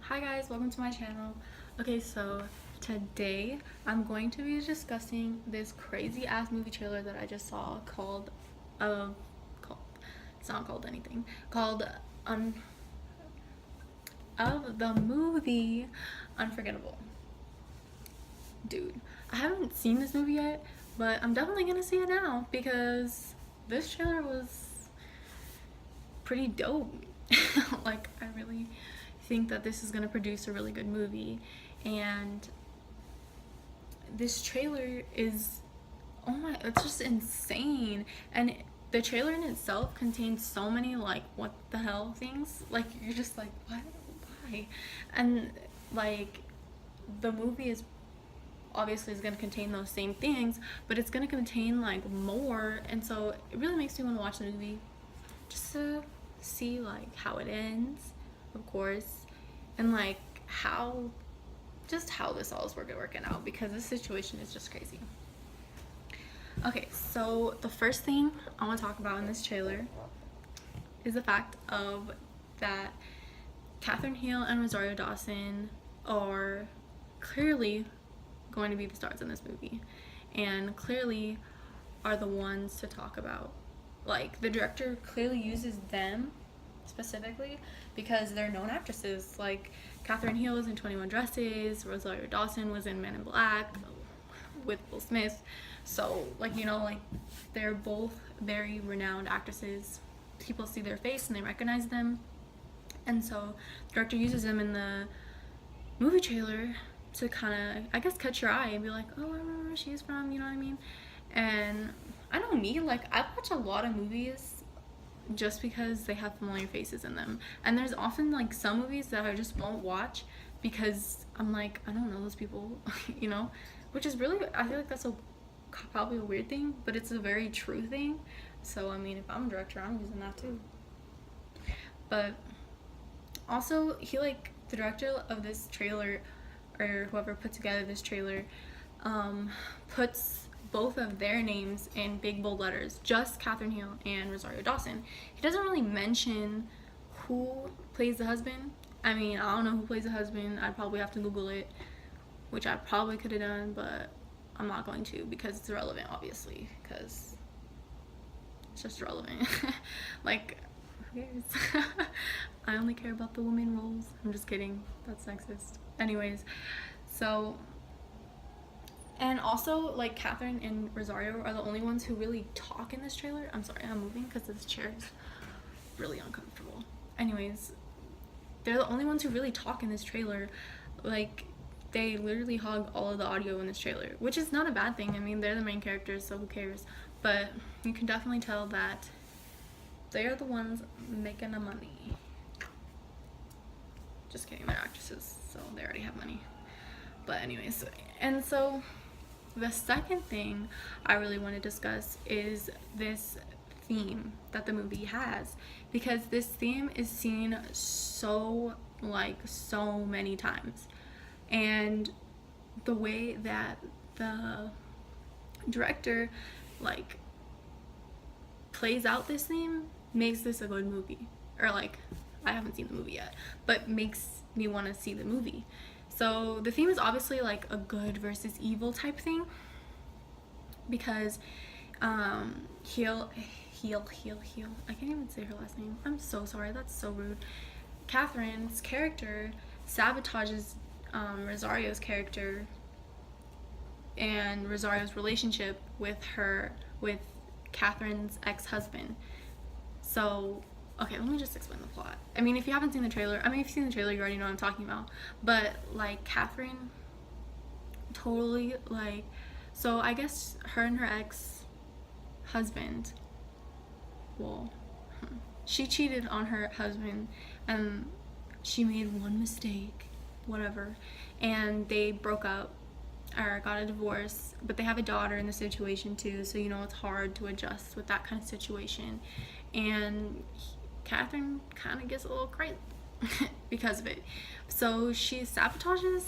Hi guys, welcome to my channel. Okay, so today I'm going to be discussing this crazy ass movie trailer that I just saw uh called it's not called anything, called un of the movie Unforgettable. Dude, I haven't seen this movie yet, but I'm definitely gonna see it now because this trailer was pretty dope. Like, I really think that this is gonna produce a really good movie, and this trailer is, oh my, it's just insane. And the trailer in itself contains so many like what the hell things, like you're just like, what, why? And like, the movie is obviously is going to contain those same things, but it's going to contain like more, and so it really makes me want to watch the movie just to see like how it ends, of course, and like how this all is working out, because this situation is just crazy. Okay, so the first thing I want to talk about in this trailer is the fact of that Catherine Hale and Rosario Dawson are clearly going to be the stars in this movie, and clearly are the ones to talk about. Like, the director clearly uses them specifically because they're known actresses. Like, Catherine Hale was in 21 Dresses, Rosario Dawson was in Men in Black with Will Smith. So, like, you know, like, they're both very renowned actresses. People see their face and they recognize them. And so the director uses them in the movie trailer to kind of, I guess, catch your eye and be like, oh, I remember where she's from, you know what I mean? And I know me, like, I watch a lot of movies just because they have familiar faces in them. And there's often like some movies that I just won't watch because I'm like, I don't know those people, you know? Which is really, I feel like that's probably a weird thing, but it's a very true thing. So, I mean, if I'm a director, I'm using that too. But also, the director of this trailer, or whoever put together this trailer, puts both of their names in big bold letters, just Catherine Hale and Rosario Dawson. He doesn't really mention who plays the husband. I mean, I don't know who plays the husband. I'd probably have to Google it, which I probably could have done, but I'm not going to because it's irrelevant, obviously, because it's just irrelevant. Like, who cares? I only care about the women roles. I'm just kidding. That's sexist. Anyways, so, and also, like, Catherine and Rosario are the only ones who really talk in this trailer. I'm sorry, I'm moving because this chair is really uncomfortable. Anyways, they're the only ones who really talk in this trailer. Like, they literally hog all of the audio in this trailer, which is not a bad thing. I mean, they're the main characters, so who cares? But you can definitely tell that they are the ones making the money. Just kidding, they're actresses, so they already have money. But anyways, and so the second thing I really want to discuss is this theme that the movie has, because this theme is seen so many times, and the way that the director like plays out this theme makes this a good movie. Or like, I haven't seen the movie yet, but makes me want to see the movie. So the theme is obviously like a good versus evil type thing, because Heel, I can't even say her last name. I'm so sorry, that's so rude. Catherine's character sabotages Rosario's character and Rosario's relationship with Catherine's ex-husband. So, okay, let me just explain the plot. I mean, if you haven't seen the trailer, if you've seen the trailer, you already know what I'm talking about. But, like, Catherine totally, like, so I guess her and her ex-husband, well, she cheated on her husband, and she made one mistake, whatever, and they broke up, or got a divorce, but they have a daughter in the situation too, so you know it's hard to adjust with that kind of situation. And Catherine kind of gets a little crazy because of it. So she sabotages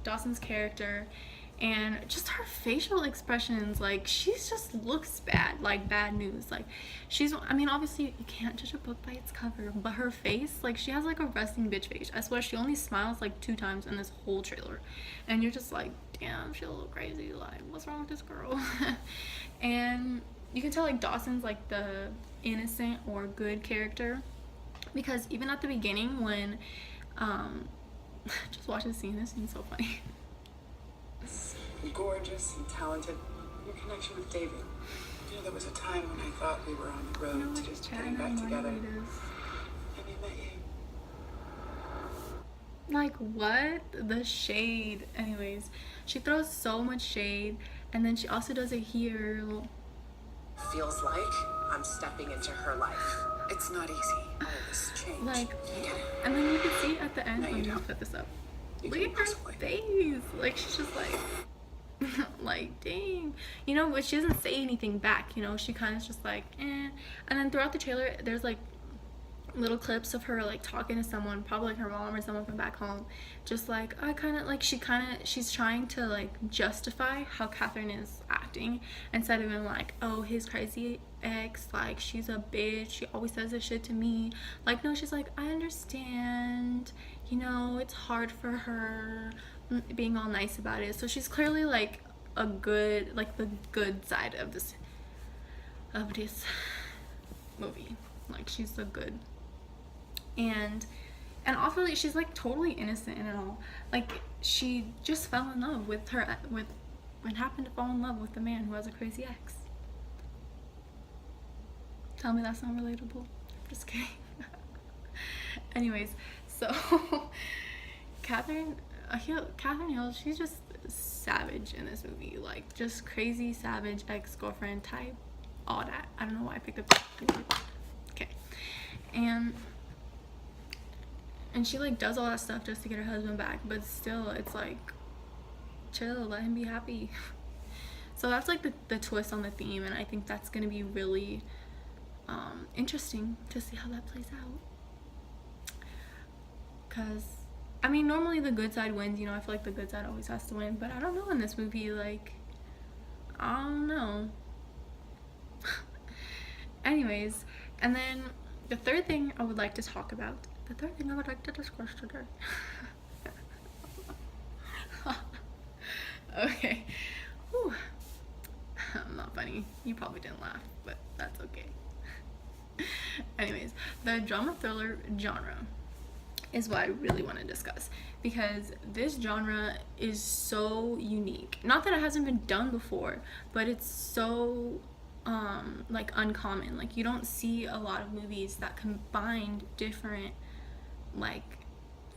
Dawson's character, and just her facial expressions, like she just looks bad, like bad news. Like she's, I mean, obviously you can't judge a book by its cover, but her face, like she has like a resting bitch face. I swear she only smiles like 2 times in this whole trailer, and you're just like, damn, she's a little crazy. Like, what's wrong with this girl? And you can tell like Dawson's like the innocent or good character, because even at the beginning when just watch the scene, this scene's so funny. Gorgeous and talented. Your connection with David. You know, there was a time when I thought we were on the road to just getting back together. And I met you. Like, what? The shade. Anyways, she throws so much shade, and then she also does it here. Feels like I'm stepping into her life. It's not easy. All this change. Like, and then you can see at the end, No, let you me don't. put this up. You Look at can't her possibly. face. Like, she's just like, like, dang. You know, but she doesn't say anything back, you know? She kind of just like, eh. And then throughout the trailer, there's like little clips of her like talking to someone, probably like her mom or someone from back home, just like, I kind of like, she's trying to like justify how Catherine is acting, instead of being like, oh, his crazy ex, like she's a bitch, she always says this shit to me. Like, no, she's like, I understand, you know, it's hard for her, being all nice about it. So she's clearly like a good, like the good side of this movie. Like, she's the good. And also, like, she's like totally innocent and all. Like, she just fell in love with and happened to fall in love with the man who has a crazy ex. Tell me that's not relatable. I'm just kidding. Anyways, so Catherine Hill, she's just savage in this movie. Like, just crazy, savage ex-girlfriend type, all that. I don't know why I picked up that. Okay. And she like does all that stuff just to get her husband back, but still, it's like, chill, let him be happy. So that's like the twist on the theme, and I think that's gonna be really interesting to see how that plays out. Cause I mean, normally the good side wins, you know. I feel like the good side always has to win, but I don't know in this movie. Like, I don't know. Anyways, and then the third thing I would like to talk about. The third thing I would like to discuss today. Okay. Whew. I'm not funny. You probably didn't laugh, but that's okay. Anyways, the drama thriller genre is what I really want to discuss, because this genre is so unique. Not that it hasn't been done before, but it's so like uncommon. Like, you don't see a lot of movies that combine different, like,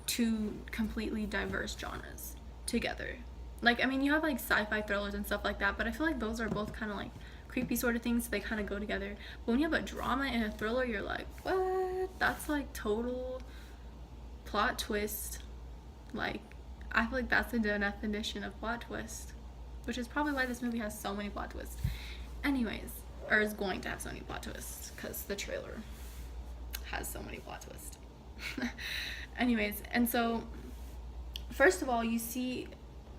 two completely diverse genres together. Like, I mean, you have like sci-fi thrillers and stuff like that, but I feel like those are both kind of like creepy sort of things, so they kind of go together. But when you have a drama and a thriller, you're like, what? That's like total plot twist. Like, I feel like that's the definition of plot twist, which is probably why this movie has so many plot twists. Anyways, or is going to have so many plot twists, because the trailer has so many plot twists. Anyways, and so first of all, you see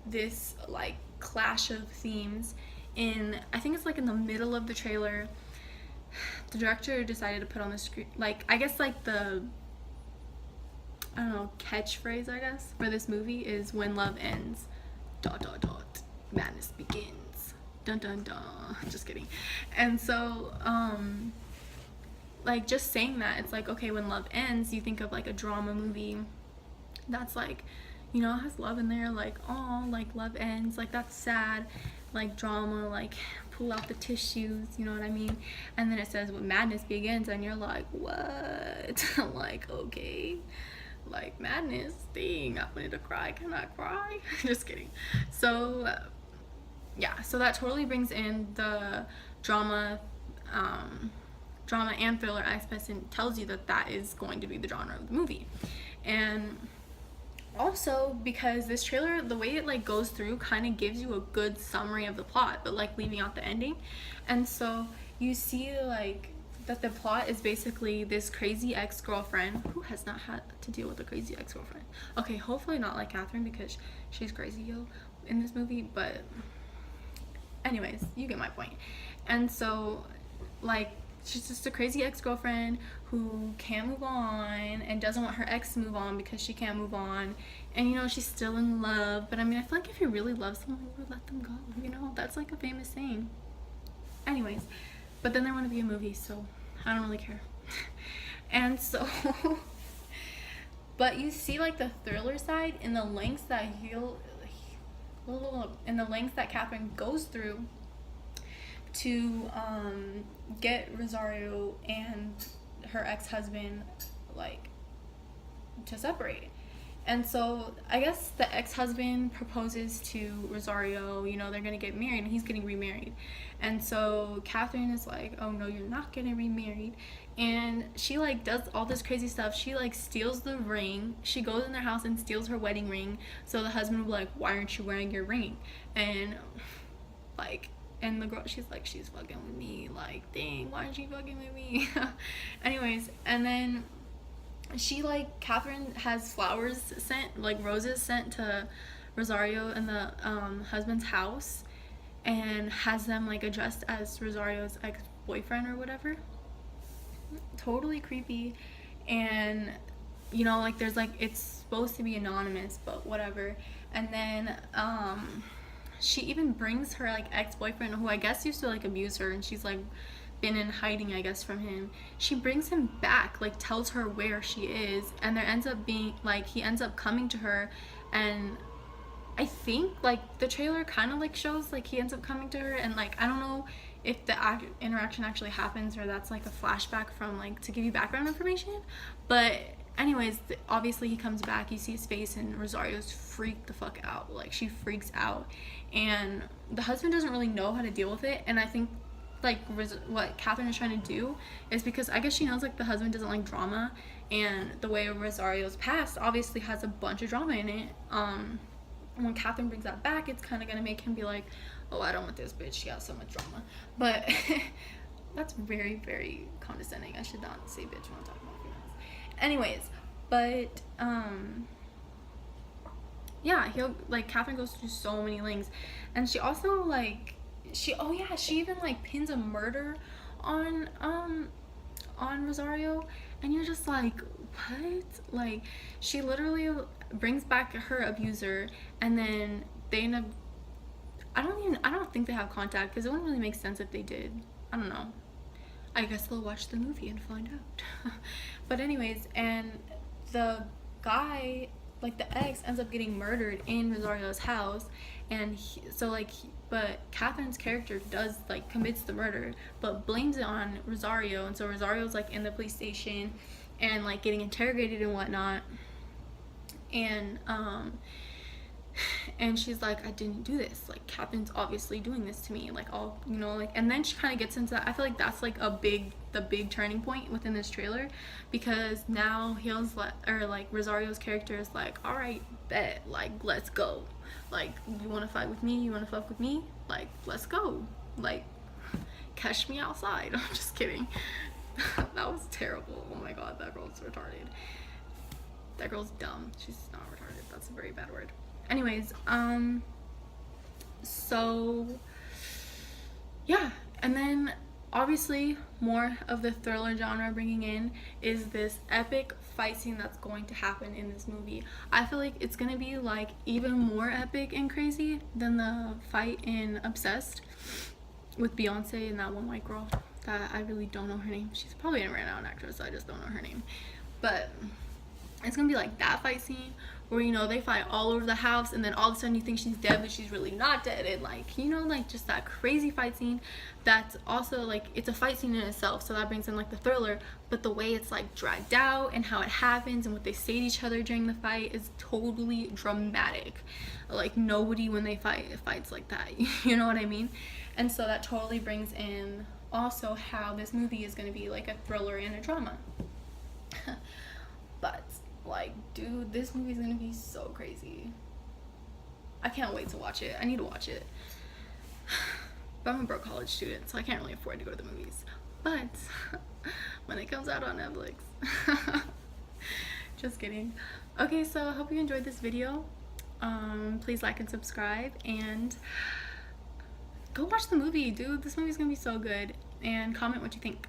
this like clash of themes in, I think it's like in the middle of the trailer. The director decided to put on the screen, like, I guess like the, I don't know, catchphrase, I guess, for this movie is, when love ends, ... madness begins. Dun dun dun. Just kidding. And so like, just saying that, it's like, okay, when love ends, you think of like a drama movie that's like, you know, has love in there, like, oh, like love ends, like that's sad, like drama, like pull out the tissues, you know what I mean? And then it says when madness begins, and you're like, what? Like, okay, like madness, dang, I wanted to cry, can I cry? Just kidding. So yeah, so that totally brings in the drama and thriller aspects, and tells you that that is going to be the genre of the movie. And also, because this trailer, the way it like goes through, kind of gives you a good summary of the plot, but like leaving out the ending. And so you see like that the plot is basically this crazy ex-girlfriend who has not had to deal with a crazy ex-girlfriend. Okay, hopefully not like Catherine, because she's crazy, yo, in this movie. But anyways, you get my point. And so, like, she's just a crazy ex-girlfriend who can't move on and doesn't want her ex to move on because she can't move on. And, you know, she's still in love. But I mean, I feel like if you really love someone, you would let them go, you know? That's like a famous saying. Anyways, but then there want to be a movie, so I don't really care. And so but you see like the thriller side in the lengths that Catherine goes through to get Rosario and her ex-husband like to separate. And so I guess the ex-husband proposes to Rosario, you know, they're gonna get married, and he's getting remarried. And so Catherine is like, oh no, you're not getting remarried. And she like does all this crazy stuff. She like steals the ring. She goes in their house and steals her wedding ring. So the husband will be like, why aren't you wearing your ring? And like, and the girl, she's like, she's fucking with me. Like, dang, why aren't you fucking with me? Anyways, and then she like, Catherine has flowers sent, like roses sent to Rosario and the husband's house, and has them like addressed as Rosario's ex-boyfriend or whatever. Totally creepy. And you know, like there's like, it's supposed to be anonymous, but whatever. And then she even brings her like ex-boyfriend, who I guess used to like abuse her, and she's like been in hiding, I guess, from him. She brings him back, like tells her where she is, and there ends up being like, he ends up coming to her. And I think like the trailer kind of like shows like he ends up coming to her, and like I don't know if the interaction actually happens or that's like a flashback from like to give you background information. But anyways, obviously he comes back, you see his face, and Rosario's freaked the fuck out. Like she freaks out, and the husband doesn't really know how to deal with it. And I think like what Catherine is trying to do is, because I guess she knows like the husband doesn't like drama, and the way Rosario's past obviously has a bunch of drama in it. When Catherine brings that back, it's kind of gonna make him be like, oh, I don't want this bitch, she has so much drama. But that's very, very condescending. I should not say bitch when I'm talking about females. Anyways, but yeah, he'll like, Catherine goes through so many links. And she also like, she even like pins a murder on Rosario, and you're just like, what? Like, she literally brings back her abuser, and then they end up, I don't think they have contact, because it wouldn't really make sense if they did. I don't know. I guess they'll watch the movie and find out. But anyways, and the guy, like the ex, ends up getting murdered in Rosario's house. And but Catherine's character does like, commits the murder, but blames it on Rosario. And so Rosario's like in the police station and like getting interrogated and whatnot. And she's like, I didn't do this. Like, Catherine's obviously doing this to me. Like, all, you know, like, and then she kind of gets into that. I feel like that's like the big turning point within this trailer, because now Rosario's character is like, all right, bet, like, let's go. Like, you want to fight with me? You want to fuck with me? Like, let's go. Like, catch me outside. I'm just kidding. That was terrible. Oh my god, that girl's retarded. That girl's dumb. She's not retarded. That's a very bad word. Anyways, so yeah, and then obviously more of the thriller genre bringing in is this epic fight scene that's going to happen in this movie. I feel like it's gonna be like even more epic and crazy than the fight in Obsessed with Beyonce and that one white girl that I really don't know her name. She's probably a renowned actress, so I just don't know her name. But it's gonna be like that fight scene where, you know, they fight all over the house, and then all of a sudden you think she's dead, but she's really not dead. And like, you know, like just that crazy fight scene. That's also like, it's a fight scene in itself, so that brings in like the thriller, but the way it's like dragged out and how it happens and what they say to each other during the fight is totally dramatic. Like, nobody when they fights like that. You know what I mean? And so that totally brings in also how this movie is going to be like a thriller and a drama. But like, dude, this movie is gonna be so crazy. I can't wait to watch it. I need to watch it. But I'm a broke college student, so I can't really afford to go to the movies. but when it comes out on Netflix. Just kidding. Okay, so I hope you enjoyed this video. Please like and subscribe, and go watch the movie, dude. This movie's gonna be so good. And comment what you think.